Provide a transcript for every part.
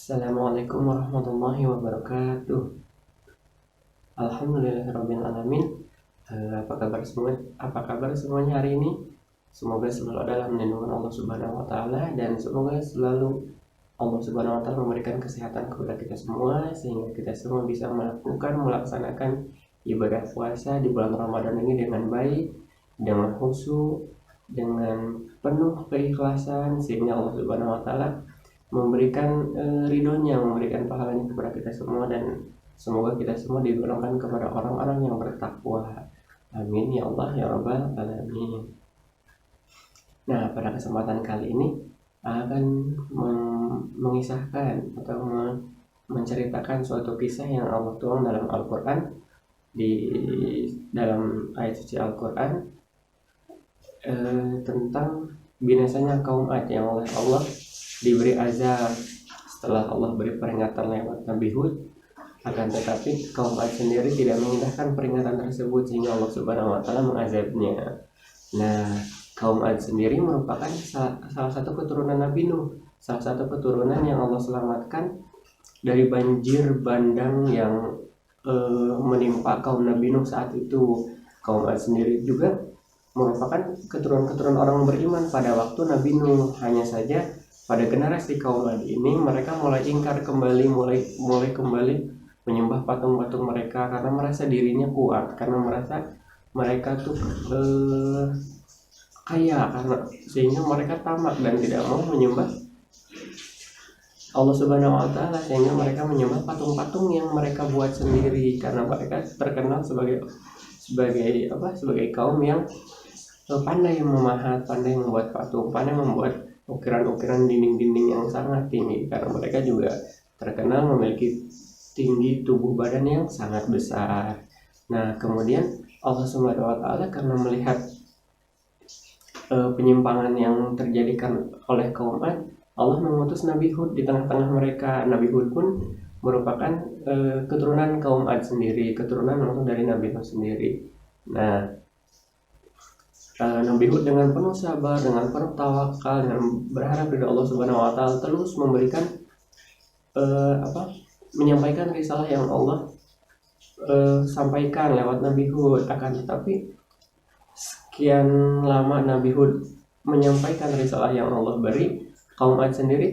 Assalamualaikum warahmatullahi wabarakatuh. Alhamdulillahirabbil alamin. Apa kabar semua? Apa kabar semuanya hari ini? Semoga selalu dalam lindungan Allah Subhanahu wa taala dan semoga selalu Allah Subhanahu wa taala memberikan kesehatan kepada kita semua sehingga kita semua bisa melaksanakan ibadah puasa di bulan Ramadan ini dengan baik, dengan khusyuk, dengan penuh keikhlasan sehingga Allah Subhanahu wa taala memberikan ridhonya, memberikan pahalanya kepada kita semua dan semoga kita semua digolongkan kepada orang-orang yang bertakwa. Amin ya Allah ya Rabbal alamin. Nah, pada kesempatan kali ini akan mengisahkan atau menceritakan suatu kisah yang Allah tuang dalam Al-Quran, di dalam ayat suci Al-Quran, tentang binasanya kaum Ad yang oleh Allah diberi azab setelah Allah beri peringatan lewat Nabi Hud. Akan tetapi kaum Ad sendiri tidak mengindahkan peringatan tersebut sehingga Allah Subhanahu wa taala mengazabnya. Nah, kaum Ad sendiri merupakan salah satu keturunan Nabi Nuh, salah satu keturunan yang Allah selamatkan dari banjir bandang yang menimpa kaum Nabi Nuh saat itu. Kaum Ad sendiri juga merupakan keturunan orang beriman pada waktu Nabi Nuh. Hanya saja pada generasi kaum Ad ini mereka mulai ingkar kembali, mulai kembali menyembah patung-patung mereka karena merasa dirinya kuat, karena merasa mereka tuh kaya, karena sehingga mereka tamak dan tidak mau menyembah Allah Subhanahu wa taala, sehingga mereka menyembah patung-patung yang mereka buat sendiri karena mereka terkenal sebagai kaum yang pandai memahat, pandai membuat patung, pandai membuat ukiran-ukiran dinding-dinding yang sangat tinggi karena mereka juga terkenal memiliki tinggi tubuh badan yang sangat besar. Nah, kemudian Allah Subhanahu wa taala karena melihat penyimpangan yang terjadi oleh kaum Ad, Allah mengutus Nabi Hud di tengah-tengah mereka. Nabi Hud pun merupakan keturunan kaum Ad sendiri, keturunan langsung dari Nabi Hud sendiri. Nah, Nabi Hud dengan penuh sabar, dengan penuh tawakal, dan berharap kepada Allah Subhanahu wa taala terus memberikan menyampaikan risalah yang Allah sampaikan lewat Nabi Hud. Akan tetapi sekian lama Nabi Hud menyampaikan risalah yang Allah beri, kaum Ad sendiri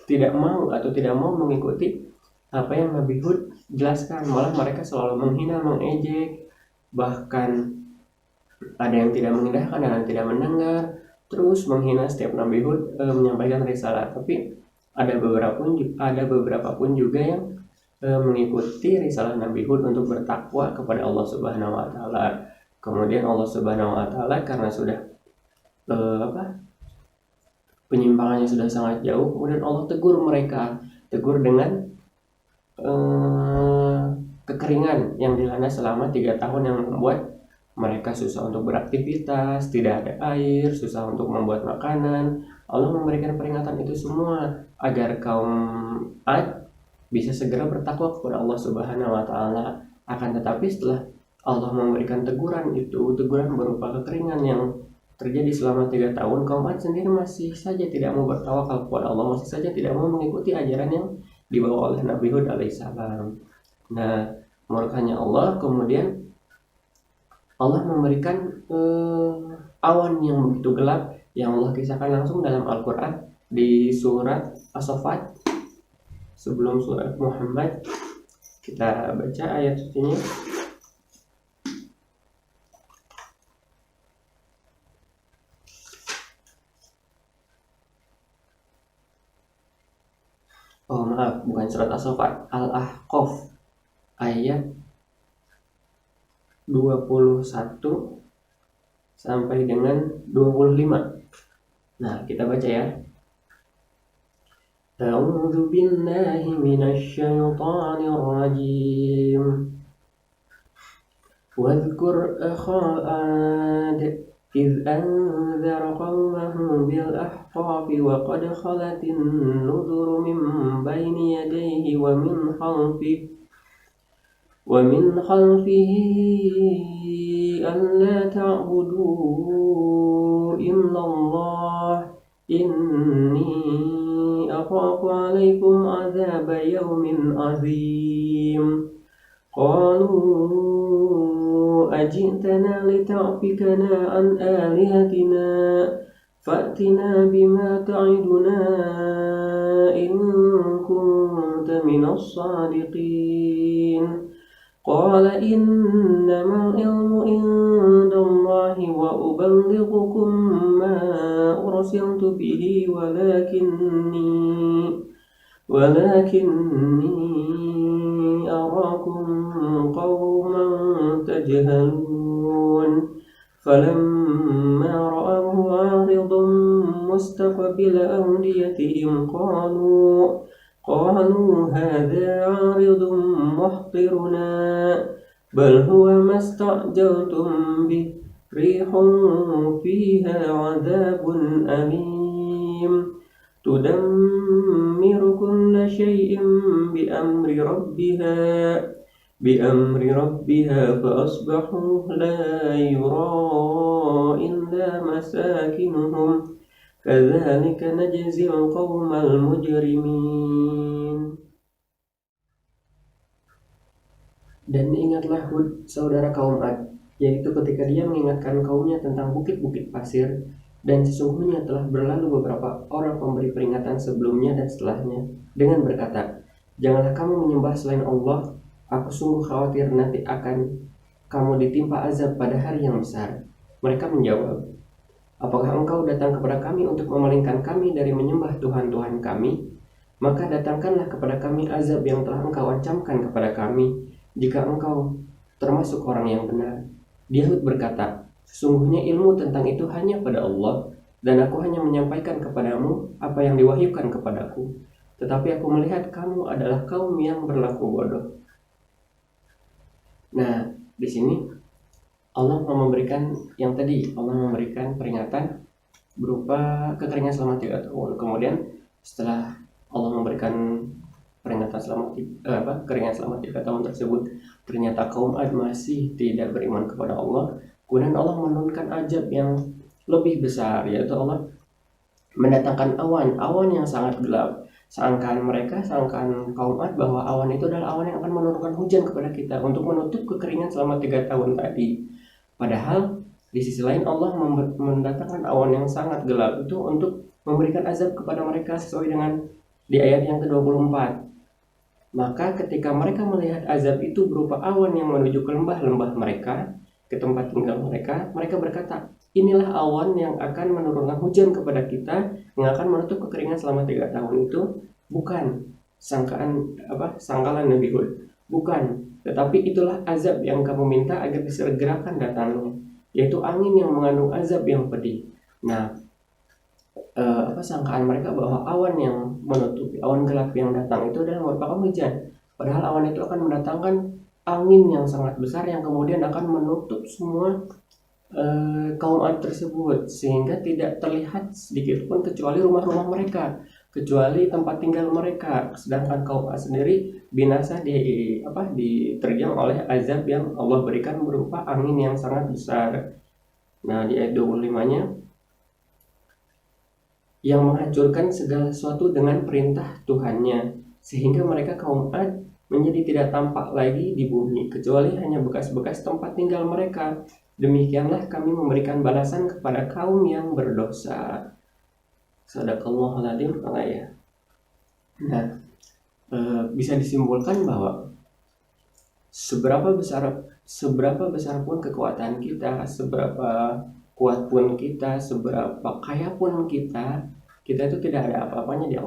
tidak mau atau tidak mau mengikuti apa yang Nabi Hud jelaskan. Malah mereka selalu menghina, mengejek, bahkan ada yang tidak mengindahkan, ada yang tidak mendengar, terus menghina setiap Nabi Hud menyampaikan risalah. Tapi ada beberapa pun juga yang mengikuti risalah Nabi Hud untuk bertakwa kepada Allah Subhanahu wa taala. Kemudian Allah Subhanahu wa taala karena sudah penyimpangannya sudah sangat jauh, kemudian Allah tegur dengan kekeringan yang dilanda selama 3 tahun yang membuat mereka susah untuk beraktivitas, tidak ada air, susah untuk membuat makanan. Allah memberikan peringatan itu semua agar kaum Ad bisa segera bertakwa kepada Allah Subhanahu wa taala. Akan tetapi setelah Allah memberikan teguran berupa kekeringan yang terjadi selama 3 tahun, kaum Ad sendiri masih saja tidak mau bertawakal kepada Allah, masih saja tidak mau mengikuti ajaran yang dibawa oleh Nabi Hud alaihissalam. Nah, murkanya Allah, kemudian Allah memberikan awan yang begitu gelap yang Allah kisahkan langsung dalam Al-Quran di surat As-Saffat sebelum surat Muhammad. Kita baca ayat sucinya. Oh maaf, bukan surat As-Saffat, Al-Ahqaf ayat 21 sampai dengan 25. Nah, kita baca ya. A'udzu billahi minasy syaithanir rajim. Wadhkur akha 'ad إذ أنذر قومه بالأحقاف وقد خلت النذر من بين يديه ومن خلفه ألا تعبدوا إلا الله إني عذاب يوم عظيم قالوا أجئتنا لتعفكنا عن آلهتنا فأتنا بما تعدنا إن كنت من الصادقين قال إنما العلم عند الله وأبلغكم ما أرسلت به ولكني أراكم قوما تجهلون فلما رأوه عارضا مستقبل أوديتهم قالوا هذا عارض ممطرنا بل هو ما استعجلتم به ريح فيها عذاب أليم تدمر كل شيء بأمر ربها فأصبحوا لا يرى إلا مساكنهم كذلك نجزي القوم المجرمين. Dan ingatlah Hud, saudara kaum Ad, yaitu ketika dia mengingatkan kaumnya tentang bukit-bukit pasir, dan sesungguhnya telah berlalu beberapa orang pemberi peringatan sebelumnya dan setelahnya, dengan berkata, janganlah kamu menyembah selain Allah, aku sungguh khawatir nanti akan kamu ditimpa azab pada hari yang besar. Mereka menjawab, apakah engkau datang kepada kami untuk memalingkan kami dari menyembah Tuhan-Tuhan kami? Maka datangkanlah kepada kami azab yang telah engkau ancamkan kepada kami, jika engkau termasuk orang yang benar. Dia Hud berkata, sesungguhnya ilmu tentang itu hanya pada Allah, dan aku hanya menyampaikan kepadamu apa yang diwahyukan kepadaku. Tetapi aku melihat kamu adalah kaum yang berlaku bodoh. Nah, di sini Allah memberikan yang tadi, Allah memberikan peringatan berupa kekeringan selama 3 tahun. Kemudian setelah Allah memberikan peringatan kekeringan selama 3 tahun tersebut, ternyata kaum Ad masih tidak beriman kepada Allah. Kemudian Allah menurunkan azab yang lebih besar, yaitu Allah mendatangkan awan yang sangat gelap. Sangkaan kaum Ad bahwa awan itu adalah awan yang akan menurunkan hujan kepada kita untuk menutup kekeringan selama 3 tahun tadi. Padahal di sisi lain Allah mendatangkan awan yang sangat gelap itu untuk memberikan azab kepada mereka sesuai dengan di ayat yang ke-24. Maka ketika mereka melihat azab itu berupa awan yang menuju ke lembah-lembah mereka, ke tempat tinggal mereka, mereka berkata, inilah awan yang akan menurunkan hujan kepada kita, yang akan menutup kekeringan selama 3 tahun itu. Bukan sangkalan Nabi Hud, bukan, tetapi itulah azab yang kamu minta agar disegerakan datangnya, yaitu angin yang mengandung azab yang pedih. Nah, sangkaan mereka bahwa awan yang menutupi, awan gelap yang datang itu adalah merupakan hujan. Padahal awan itu akan mendatangkan angin yang sangat besar yang kemudian akan menutup semua kaum Ad tersebut, sehingga tidak terlihat sedikit pun kecuali rumah-rumah mereka, kecuali tempat tinggal mereka. Sedangkan kaum Ad sendiri binasa diterjang oleh azab yang Allah berikan berupa angin yang sangat besar. Nah, di ayat 25-nya, yang menghancurkan segala sesuatu dengan perintah Tuhannya, sehingga mereka kaum Ad menjadi tidak tampak lagi di bumi, kecuali hanya bekas-bekas tempat tinggal mereka. Demikianlah kami memberikan balasan kepada kaum yang berdosa. Shadaqallahul adzim. Nah, bisa disimpulkan bahwa seberapa besar pun kekuatan kita, seberapa kuat pun kita, seberapa kaya pun kita itu tidak ada apa-apanya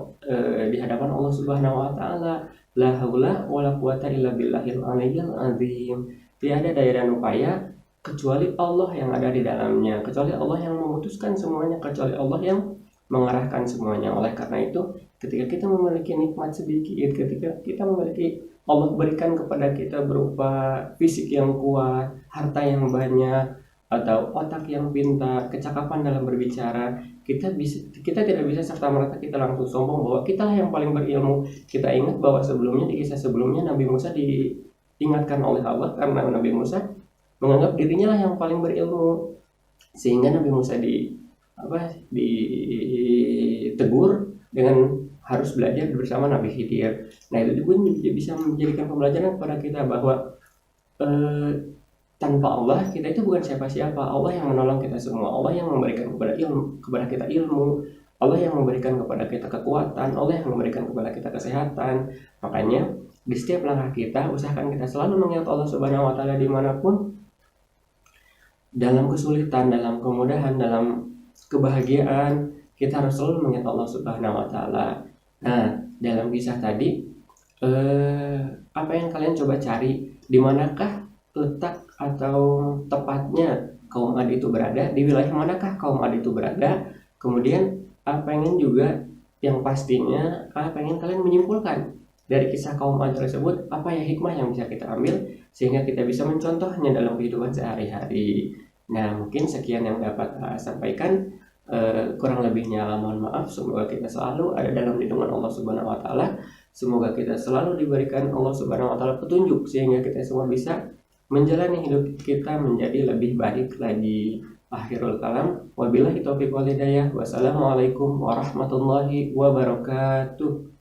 di hadapan Allah Subhanahu wa taala. La haula wala quwata illa billahil aliyyil azim. Tiada daya dan upaya kecuali Allah yang ada di dalamnya, kecuali Allah yang memutuskan semuanya, kecuali Allah yang mengarahkan semuanya. Oleh karena itu, ketika kita memiliki nikmat sedikit, ketika kita memiliki, Allah berikan kepada kita berupa fisik yang kuat, harta yang banyak, atau otak yang pintar, kecakapan dalam berbicara, kita tidak bisa serta-merta kita langsung sombong bahwa kita yang paling berilmu. Kita ingat bahwa sebelumnya, di kisah sebelumnya, Nabi Musa diingatkan oleh Allah karena Nabi Musa menganggap dirinya lah yang paling berilmu, sehingga Nabi Musa ditegur dengan harus belajar bersama Nabi Khidir. Nah itu juga bisa menjadikan pembelajaran kepada kita bahwa eh, tanpa Allah kita itu bukan siapa-siapa. Allah yang menolong kita semua, Allah yang memberikan kepada kita ilmu, Allah yang memberikan kepada kita kekuatan, Allah yang memberikan kepada kita kesehatan. Makanya di setiap langkah kita usahakan kita selalu mengingat Allah Subhanahu wa taala dimanapun, dalam kesulitan, dalam kemudahan, dalam kebahagiaan, kita harus selalu mengingat Allah Subhanahu wa taala. Nah, dalam kisah tadi apa yang kalian coba cari, di manakah letak atau tepatnya kaum Ad itu berada, di wilayah manakah kaum Ad itu berada. Kemudian pengen juga yang pastinya pengen kalian menyimpulkan dari kisah kaum Ad tersebut, apa ya hikmah yang bisa kita ambil sehingga kita bisa mencontohnya dalam kehidupan sehari-hari. Nah mungkin sekian yang dapat sampaikan. Kurang lebihnya mohon maaf. Semoga kita selalu ada dalam lindungan Allah Subhanahu wa taala. Semoga kita selalu diberikan Allah Subhanahu wa taala petunjuk sehingga kita semua bisa menjalani hidup kita menjadi lebih baik lagi. Akhirul kalam, wabillahi taufiq wal hidayah. Wassalamualaikum warahmatullahi wabarakatuh.